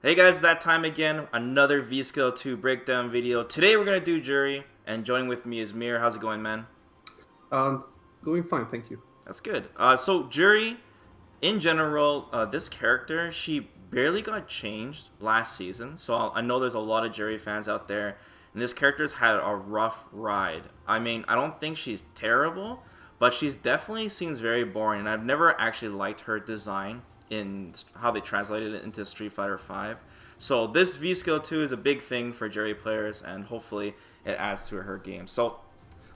Hey guys, it's that time again. Another V-Skill 2 breakdown video. Today we're gonna do Juri, and joining with me is Mir. How's it going, man? Um, Going fine, thank you. That's good. So Juri, in general, this character, she barely got changed last season. So I know there's a lot of Juri fans out there, and this character's had a rough ride. I mean, I don't think she's terrible, but she's definitely seems very boring, and I've never actually liked her design in how they translated it into Street Fighter V. So this V Skill 2 is a big thing for Juri players, and hopefully it adds to her game. So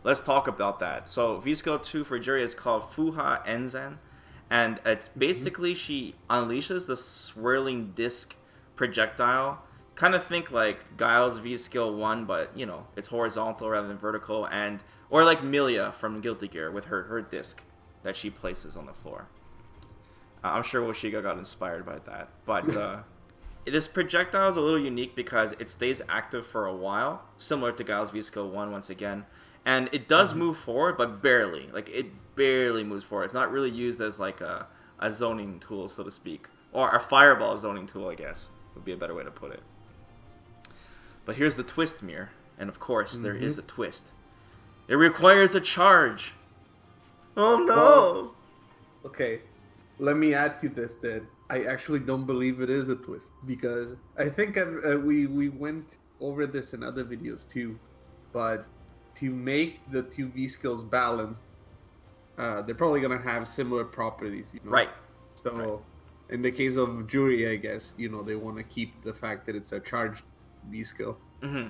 let's talk about that. So V-Skill 2 for Juri is called Fuha Enzen, and it's Mhm. basically she unleashes the swirling disc projectile. Kind of think like Guile's V-Skill 1, but it's horizontal rather than vertical, and or like Milia from Guilty Gear with her disc that she places on the floor. I'm sure Washiga got inspired by that, but this projectile is a little unique because it stays active for a while, similar to Guile's V-Skill 1 once again. And it does Mhm. move forward, but barely. Like, it barely moves forward. It's not really used as, like, a zoning tool, so to speak. Or a fireball zoning tool, I guess, would be a better way to put it. But here's the twist, Mir. And of course, there is Mhm. a twist. It requires a charge. Oh Well, no! okay. Let me add to this that I actually don't believe it is a twist because I think we went over this in other videos too, but to make the two V skills balanced, they're probably gonna have similar properties, you know. Right. Right. So in the case of Jury, I guess they want to keep the fact that it's a charged V skill. Mm-hmm.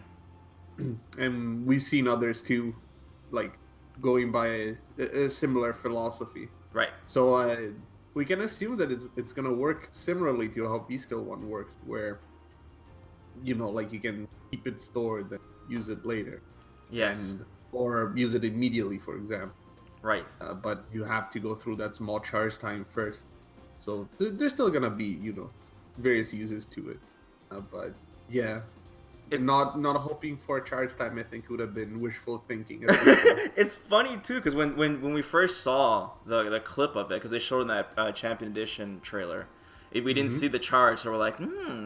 And we've seen others too, like going by a similar philosophy. Right. So we can assume that it's gonna work similarly to how V Skill One works, where like you can keep it stored and use it later, Yes. and or use it immediately, for example. Right. But you have to go through that small charge time first. So there's still gonna be various uses to it, but yeah, It not hoping for a charge time, I think would have been wishful thinking at this point. it's funny too because when we first saw the clip of it, because they showed in that Champion Edition trailer, if we didn't see Hmm. the charge, so we're like,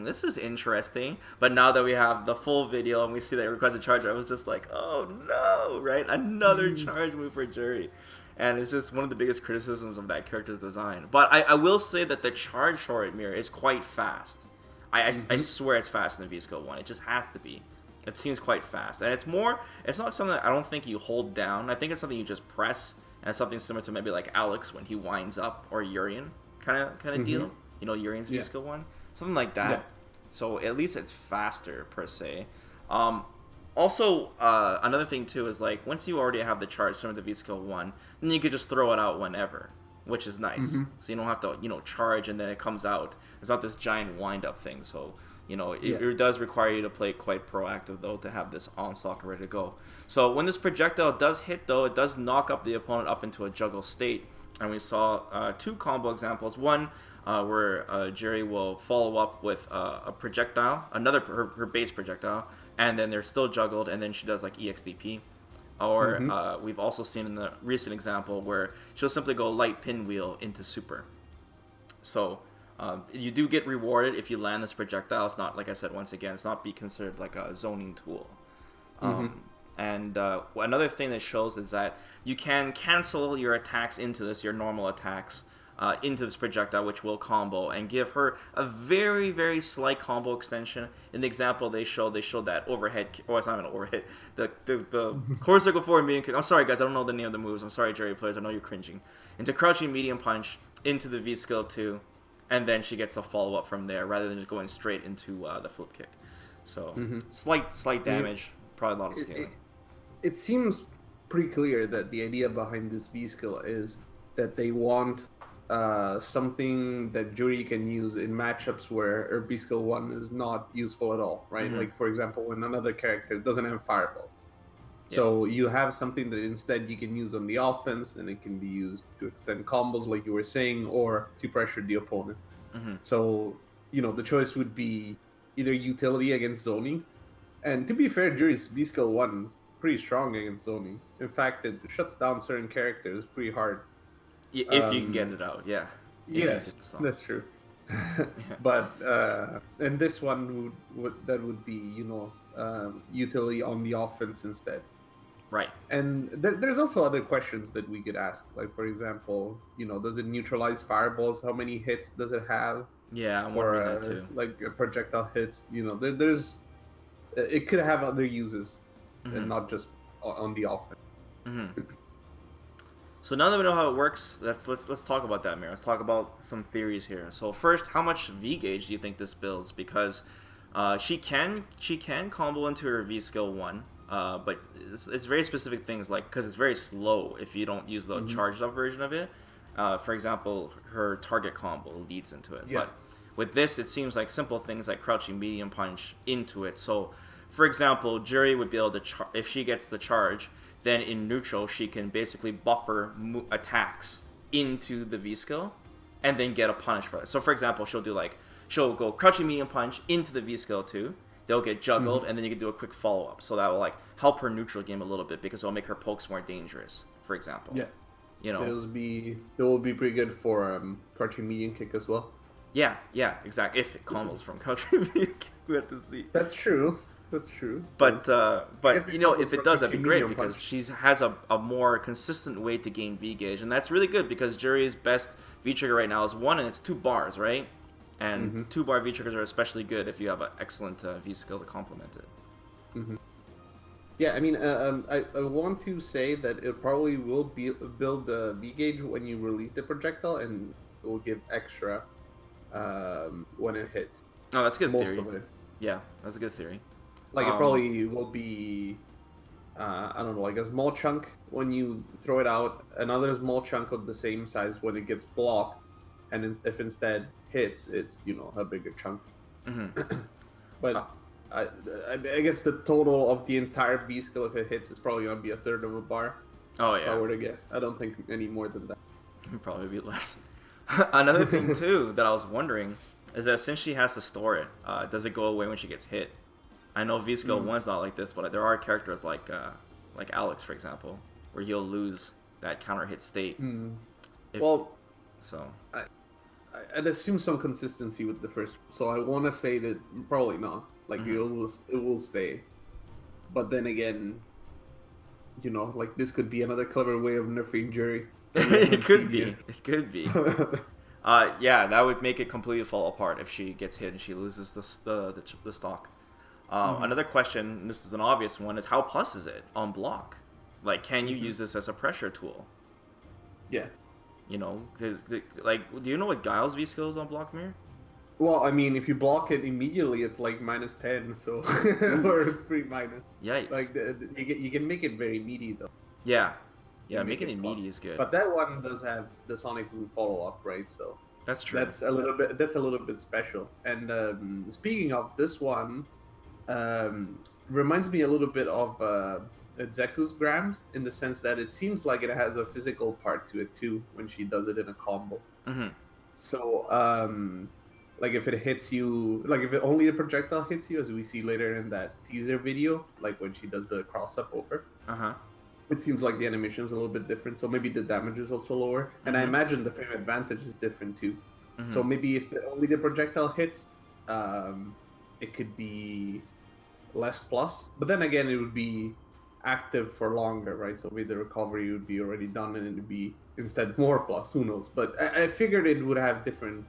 this is interesting. But now that we have the full video and we see that it requires a charge, I was just like, oh no, right? Another charge move for Jury. And it's just one of the biggest criticisms of that character's design. But I will say that the charge for it, Mirror, is quite fast. I Hmm. swear it's faster than V-Skill 1. It just has to be. It seems quite fast. And it's not something that I don't think you hold down. I think it's something you just press, and it's something similar to maybe like Alex when he winds up, or Urian kind of Hmm. deal. Urian's Yeah. V-Skill 1. Something like Yeah. that. So at least it's faster, per se. Um, Also, another thing too is like once you already have the charge similar to V-Skill 1, then you could just throw it out whenever, which is nice. Hmm. So you don't have to, charge and then it comes out. It's not this giant wind up thing. So, Yeah. it does require you to play quite proactive though to have this onslaught ready to go. So when this projectile does hit though, it does knock up the opponent up into a juggle state. And we saw two combo examples. One where Jerry will follow up with a projectile, her base projectile, and then they're still juggled, and then she does like EXDP. Or Hmm. we've also seen in the recent example where she'll simply go light pinwheel into super. So you do get rewarded if you land this projectile. It's not, like I said once again, it's not be considered like a zoning tool. Hmm. And another thing that shows is that you can cancel your attacks into this, your normal attacks, into this projectile, which will combo and give her a very, very slight combo extension. In the example they showed that overhead, or it's not even overhead, the core circle forward medium kick. I'm sorry, guys, I don't know the name of the moves. I'm sorry, Jerry players, I know you're cringing. Into crouching medium punch, into the V skill 2, and then she gets a follow up from there rather than just going straight into the flip kick. So Hmm. slight Yeah. damage, probably a lot of It, it, scaling. it seems pretty clear that the idea behind this V skill is that they want something that Juri can use in matchups where her V skill one is not useful at all, right? Mm-hmm. Like for example, when another character doesn't have fireball. Yeah. So you have something that instead you can use on the offense, and it can be used to extend combos, like you were saying, or to pressure the opponent. Mm-hmm. So the choice would be either utility against zoning, and to be fair, Jury's V skill one is pretty strong against zoning. In fact, it shuts down certain characters pretty hard. If you can get Um, it out, yeah. If you yes, hit the stop. that's true. Yeah. But and this one would be, utility on the offense instead. Right. And there's also other questions that we could ask, like for example, does it neutralize fireballs? How many hits does it have Yeah, I'm for wondering that too. like projectile hits? There's it could have other uses and Hmm. not just on the offense. Hmm. So now that we know how it works, let's talk about that, Mir. Let's talk about some theories here. So first, how much V gauge do you think this builds? Because she can combo into her V skill 1, but it's very specific things, like because it's very slow if you don't use the Hmm. charged up version of it. For example, her target combo leads into it, Yeah. but with this, it seems like simple things like crouching medium punch into it. So, for example, Juri would be able to if she gets the charge, then in neutral she can basically buffer attacks into the V skill, and then get a punish for it. So, for example, she'll go crouching medium punch into the V skill too. They'll get juggled, Hmm. and then you can do a quick follow up. So that will like help her neutral game a little bit because it'll make her pokes more dangerous. For example, Yeah. you know. It will be pretty good for crouching medium kick as well. Yeah, exactly. If it combos from country, we have to see. That's true. That's true. But I guess but it if combos it from does, that'd be crouching great medium because punch. she has a more consistent way to gain V gauge, and that's really good because Jury's best V trigger right now is 1, and it's 2 bars, right? And Hmm. 2 bar V triggers are especially good if you have an excellent V skill to complement it. Hmm. Yeah, I mean, I want to say that it probably will build the V gauge when you release the projectile, and it will give extra when it hits. Oh, that's a good Most theory. of it. Yeah, that's a good theory. Like it Um, probably will be, I don't know, like a small chunk when you throw it out, another small chunk of the same size when it gets blocked, and if instead hits, it's a bigger chunk. mhm. uh, But I, I guess the total of the entire B skill, if it hits, is probably gonna be a third of a bar. oh If I yeah, were to guess, I don't think any more than that. probably be less. Another thing too that I was wondering is that since she has to store it, does it go away when she gets hit? I know V skill Mm, 1's not like this, but there are characters like Alex, for example, where he'll lose that counter hit state. mm. If Well, so, I, I'd assume some consistency with the first, so I want to say that probably not. Like hmm it will stay, but then again, like this could be another clever way of nerfing Jury that we it haven't could seen be. yet. It could be. Yeah, that would make it completely fall apart if she gets hit and she loses the stock. Hmm. Another question, and this is an obvious one, is how plus is it on block? Like, can you Hmm. use this as a pressure tool? Yeah. You know, like, do you know what Guile's V skill is on block mirror? Well, I mean, if you block it immediately, it's like -10, so Ooh, or it's pretty minus. yikes. Like you can make it very meaty though. Yeah, You yeah, can make making it it plus. meaty is good. But that one does have the Sonic Boom follow up, right? So That's true. that's a little bit special. And speaking of this one, reminds me a little bit of Zeku's Grams in the sense that it seems like it has a physical part to it too when she does it in a combo. Mm-hmm. So, like if it hits you, like if it only the projectile hits you, as we see later in that teaser video, like when she does the cross up over, Uh-huh. it seems like the animation is a little bit different. So maybe the damage is also lower, and I Mm-hmm. imagine the frame advantage is different too. Mm-hmm. So maybe if only the projectile hits, it could be less plus. But then again, it would be active for longer, right? So maybe the recovery would be already done, and it would be instead more plus. Who knows? But I figured it would have different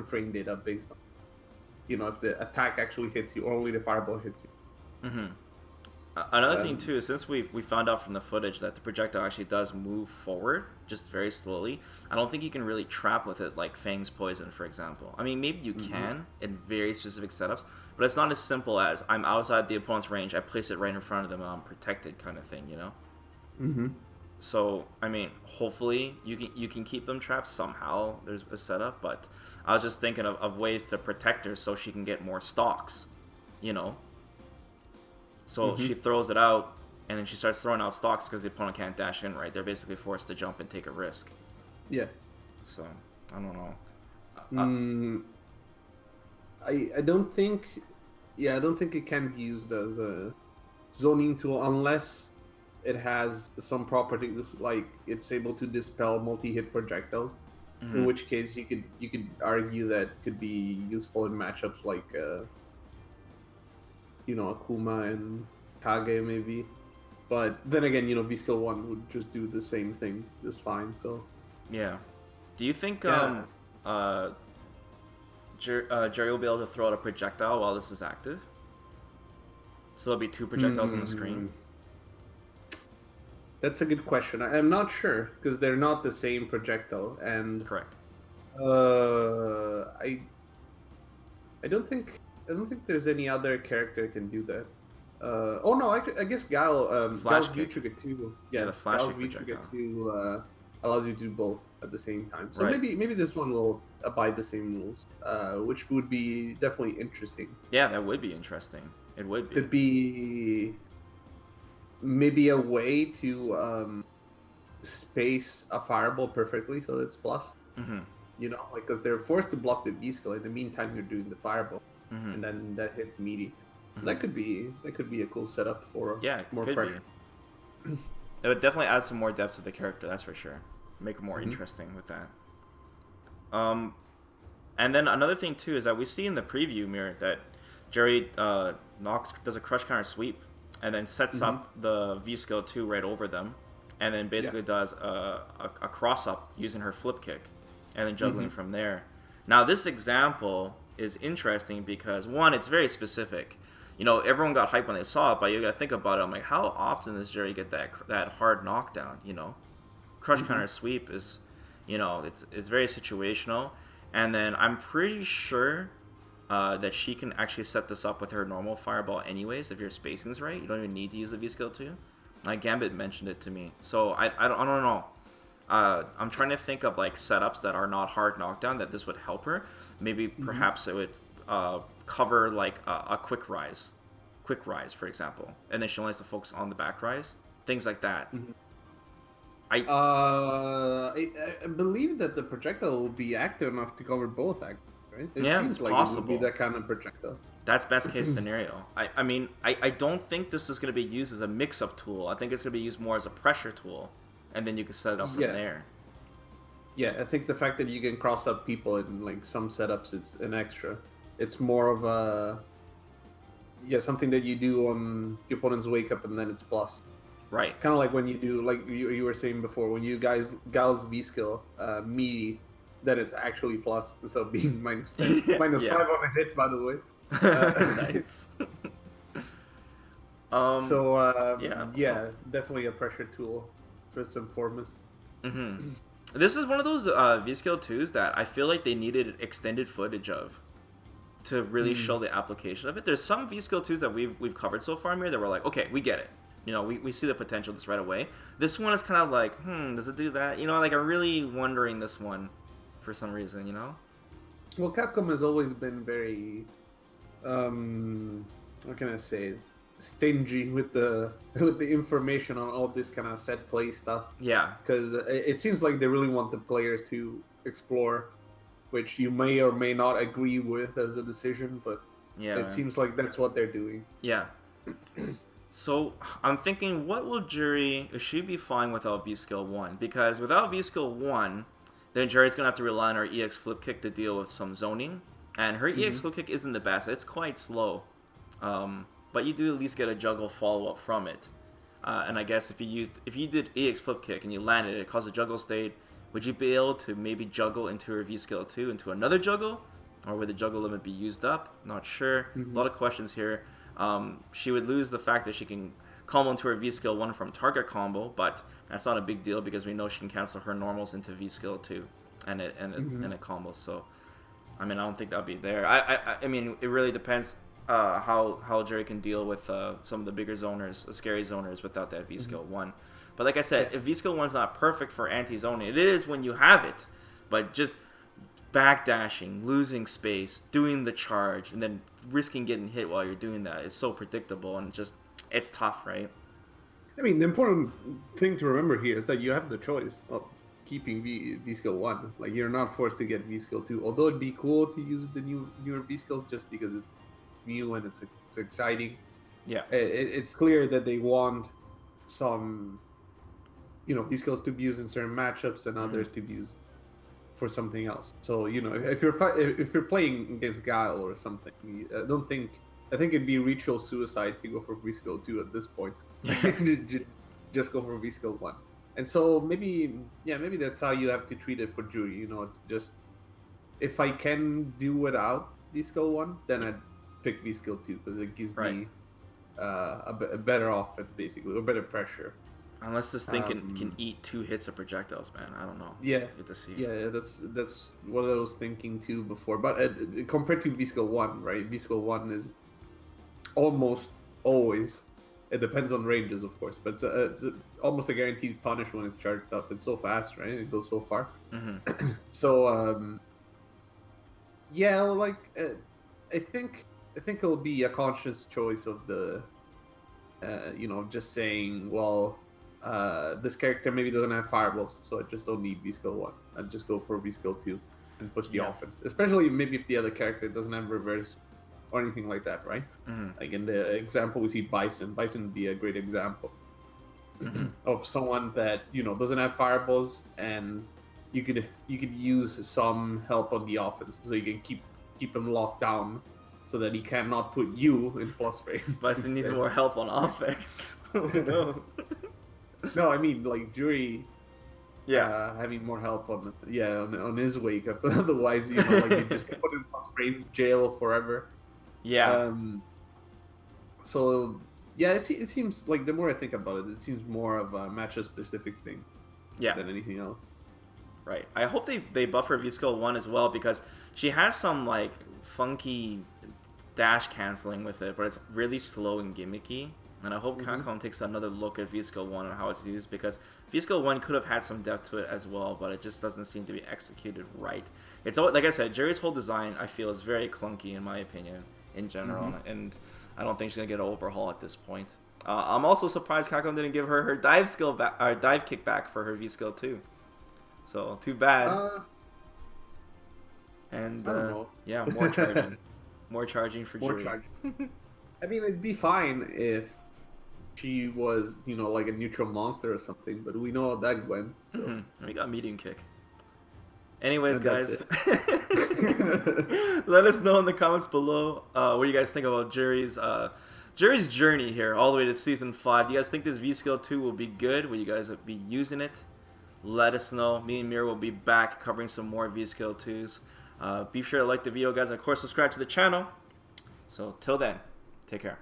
frame data based on if the attack actually hits you or only the fireball hits you. Mm-hmm. Another thing Um, too, since we found out from the footage that the projectile actually does move forward, just very slowly. I don't think you can really trap with it like Fang's poison, for example. I mean, maybe you mhm. can in very specific setups, but it's not as simple as I'm outside the opponent's range, I place it right in front of them, and I'm protected, kind of thing, you know. Mhm. So I mean, hopefully you can keep them trapped somehow. There's a setup, but I was just thinking of ways to protect her so she can get more stocks, you know. So she Mhm. throws it out, and then she starts throwing out stocks because the opponent can't dash in, right? They're basically forced to jump and take a risk. Yeah. So, I don't know. Uh, Mm, I don't think. Yeah, I don't think it can be used as a zoning tool unless it has some properties like it's able to dispel multi-hit projectiles. In which case you could argue that could be useful in matchups like Akuma and Kage maybe. But then again, V Skill 1 would just do the same thing just fine. So Yeah. Do you think yeah. Jerry will be able to throw out a projectile while this is active? So there'll be two projectiles on the screen. That's a good question. I'm not sure because they're not the same projectile, and Correct. I don't think there's any other character can do that. Oh no, I guess Gal's kick. V-Trigger 2. Yeah, the flash Gal's kick V-Trigger projectile. 2 allows you to do both at the same time. So Right. maybe this one will abide the same rules, which would be definitely interesting. Yeah, that would be interesting. It would be. Could be maybe a way to space a fireball perfectly so it's plus. Because they're forced to block the V-Skill. In the meantime, you're doing the fireball, and then that hits meaty. So that could be a cool setup for more pressure. It would definitely add some more depth to the character, that's for sure. Make it more interesting with that. And then another thing too is that we see in the preview mirror that Juri does a crush counter sweep, and then sets up the V skill 2 right over them, and then basically does a cross up using her flip kick, and then juggling from there. Now this example is interesting because one, it's very specific. Everyone got hyped when they saw it, but you gotta think about it. I'm like, how often does Juri get that hard knockdown? Crush counter sweep is, it's very situational, and then I'm pretty sure that she can actually set this up with her normal fireball anyways. If your spacing's right, you don't even need to use the V skill 2. Like Gambit mentioned it to me, so I don't know. I'm trying to think of like setups that are not hard knockdown that this would help her. Maybe perhaps it would cover like a quick rise, for example, and then she only has to focus on the back rise, things like that. I believe that the projectile will be active enough to cover both, right? It seems like possible. It would be that kind of projectile. That's best case scenario. I mean, I don't think this is going to be used as a mix-up tool. I think it's going to be used more as a pressure tool, and then you can set it up from there. Yeah, I think the fact that you can cross up people in like some setups, it's an extra. It's more of a something that you do on the opponent's wake up, and then it's plus. Right. Kind of like when you do, like you were saying before, when you Gal's V skill meaty, then it's actually plus instead of being minus 10. Minus 5 on a hit, by the way. Nice. Definitely a pressure tool first and foremost. This is one of those V skill 2s that I feel like they needed extended footage of to really show the application of it. There's some V skill 2s that we've covered so far here that we're like, okay, we get it. We see the potential of this right away. This one is kind of like, does it do that? Like I'm really wondering this one for some reason, Well, Capcom has always been very, how can I say it? Stingy with the information on all this kind of set play stuff. Yeah. Because it seems like they really want the players to explore, which you may or may not agree with as a decision, but it seems like that's what they're doing. Yeah. So I'm thinking, what will Juri? She be fine without V skill 1? Because without V skill 1, then Juri's gonna have to rely on her EX flip kick to deal with some zoning, and her EX flip kick isn't the best. It's quite slow, but you do at least get a juggle follow up from it. And I guess if you did EX flip kick and you landed, it caused a juggle state. Would you be able to maybe juggle into her V skill 2 into another juggle, or would the juggle limit be used up? Not sure. A lot of questions here. She would lose the fact that she can combo into her V skill 1 from target combo, but that's not a big deal because we know she can cancel her normals into V skill 2 and it combos. So I mean, I don't think that'll be there. I mean, it really depends how Juri can deal with some of the bigger zoners, scary zoners without that V skill 1. But like I said, if V skill 1's not perfect for anti-zoning, it is when you have it, but just backdashing, losing space, doing the charge, and then risking getting hit while you're doing that is so predictable, and it's tough, right? I mean, the important thing to remember here is that you have the choice of keeping V skill 1. Like, you're not forced to get V skill 2, although it'd be cool to use the newer V skills just because it's new and it's exciting. Yeah, it's clear that they want some V skills to be used in certain matchups and others to be used for something else. So if you're playing against Guile or something, I think it'd be ritual suicide to go for V skill 2 at this point. Just go for V skill 1. And so maybe that's how you have to treat it for Juri. It's just, if I can do without V skill 1, then I'd pick V skill 2 because it gives me a better offense, basically, or better pressure. Unless this thing can eat 2 hits of projectiles, man. I don't know. Yeah. Get to see. Yeah, that's what I was thinking too before. But compared to V skill 1, right? V skill 1 is almost always. It depends on ranges, of course, but it's almost a guaranteed punish when it's charged up. It's so fast, right? It goes so far. Mm-hmm. So, yeah, like I think it'll be a conscious choice of the, just saying, well, this character maybe doesn't have fireballs, so I just don't need V skill 1. I'd just go for V skill 2 and push the offense. Especially maybe if the other character doesn't have reverse or anything like that, right? Mm-hmm. Like in the example we see Bison. Bison would be a great example of someone that doesn't have fireballs, and you could use some help on the offense, so you can keep him locked down, so that he cannot put you in plus frames. Bison needs more help on offense. Oh, no. No, I mean like Juri. Yeah, having more help on his wake up. Otherwise, like you just get put in plus frame jail forever. Yeah. So yeah, it seems like, the more I think about it, it seems more of a matchup specific thing. Yeah. Than anything else. Right. I hope they buff her V skill 1 as well, because she has some like funky dash canceling with it, but it's really slow and gimmicky. And I hope Capcom takes another look at V skill 1 and how it's used, because V skill 1 could have had some depth to it as well, but it just doesn't seem to be executed right. It's always, like I said, Juri's whole design, I feel, is very clunky in my opinion in general, and I don't think she's gonna get an overhaul at this point. I'm also surprised Capcom didn't give her dive skill back, or dive kick back for her V skill 2. So too bad. And I don't know. yeah, more charging, more charging for Juri. I mean, it'd be fine if she was, like a neutral monster or something, but we know how that went. So. We got medium kick. Anyways, And guys, let us know in the comments below what you guys think about Juri's journey here, all the way to Season 5. Do you guys think this V Skill 2 will be good? Will you guys be using it? Let us know. Me and Mir will be back covering some more V Skill 2s. Be sure to like the video, guys, and of course subscribe to the channel. So till then, take care.